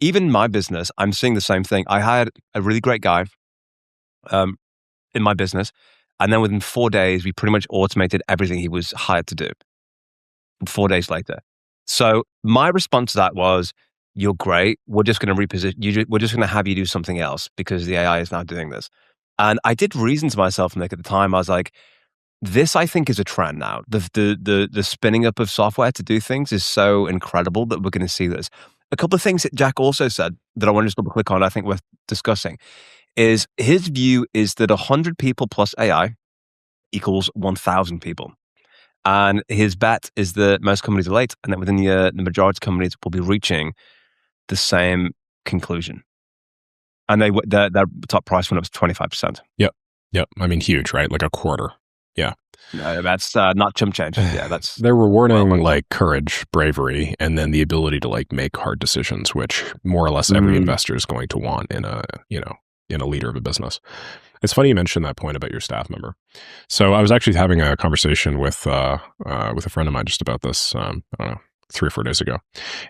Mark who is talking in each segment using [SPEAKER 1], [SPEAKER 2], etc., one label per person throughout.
[SPEAKER 1] even my business, I'm seeing the same thing. I hired a really great guy um, in my business, and then within 4 days, we pretty much automated everything he was hired to do. 4 days later. So my response to that was, "You're great. We're just going to reposition you. We're just going to have you do something else because the AI is now doing this." And I did reason to myself, Nick, at the time. I was like, "This, I think, is a trend now. The spinning up of software to do things is so incredible that we're going to see this." A couple of things that Jack also said that I want to just double click on, I think worth discussing, is his view is that 100 people plus AI equals 1,000 people. And his bet is that most companies are late, and that within the year, the majority of companies will be reaching the same conclusion. And their top price went up to 25%.
[SPEAKER 2] Yep. I mean, huge, right? Like a quarter. Yeah.
[SPEAKER 1] No, that's not chump change. Yeah, that's
[SPEAKER 2] they're rewarding like courage, bravery, and then the ability to like make hard decisions, which more or less every investor is going to want in a leader of a business. It's funny you mentioned that point about your staff member. So I was actually having a conversation with a friend of mine just about this, I don't know, 3 or 4 days ago.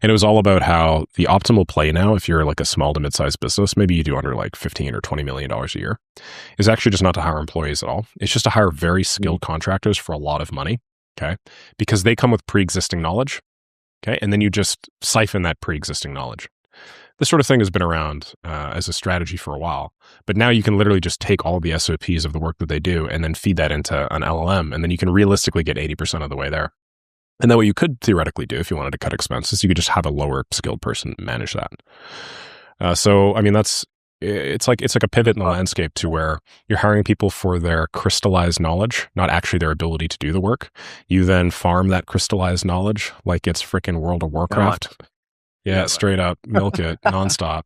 [SPEAKER 2] And it was all about how the optimal play now, if you're like a small to mid-sized business, maybe you do under like $15 or $20 million a year, is actually just not to hire employees at all. It's just to hire very skilled contractors for a lot of money, okay? Because they come with pre-existing knowledge, okay? And then you just siphon that pre-existing knowledge. This sort of thing has been around as a strategy for a while, but now you can literally just take all the SOPs of the work that they do and then feed that into an LLM, and then you can realistically get 80% of the way there. And then what you could theoretically do if you wanted to cut expenses, you could just have a lower skilled person manage that. So, I mean, it's like a pivot in the landscape to where you're hiring people for their crystallized knowledge, not actually their ability to do the work. You then farm that crystallized knowledge like it's freaking World of Warcraft. Yeah, straight up milk it nonstop.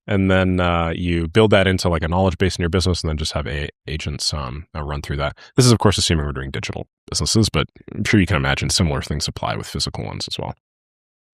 [SPEAKER 2] And then you build that into like a knowledge base in your business, and then just have agents run through that. This is, of course, assuming we're doing digital businesses, but I'm sure you can imagine similar things apply with physical ones as well.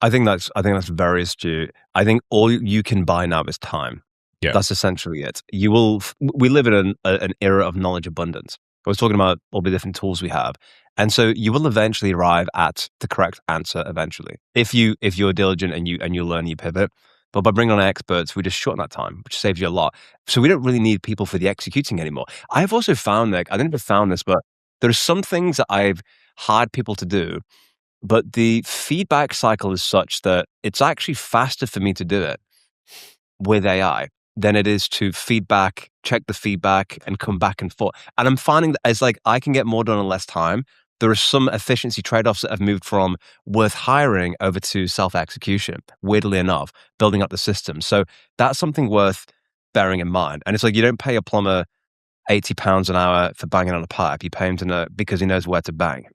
[SPEAKER 1] I think that's very astute. I think all you can buy now is time.
[SPEAKER 2] Yeah,
[SPEAKER 1] that's essentially it. We live in an era of knowledge abundance. I was talking about all the different tools we have. And so you will eventually arrive at the correct answer eventually. If you're diligent and you learn, you pivot. But by bringing on experts, we just shorten that time, which saves you a lot. So we don't really need people for the executing anymore. I've also found, Nick, I never found this, but there's some things that I've hired people to do, but the feedback cycle is such that it's actually faster for me to do it with AI than it is to feedback, check the feedback, and come back and forth. And I'm finding that as like I can get more done in less time, there are some efficiency trade-offs that have moved from worth hiring over to self-execution, weirdly enough, building up the system. So that's something worth bearing in mind. And it's like you don't pay a plumber £80 an hour for banging on a pipe. You pay him to know because he knows where to bang.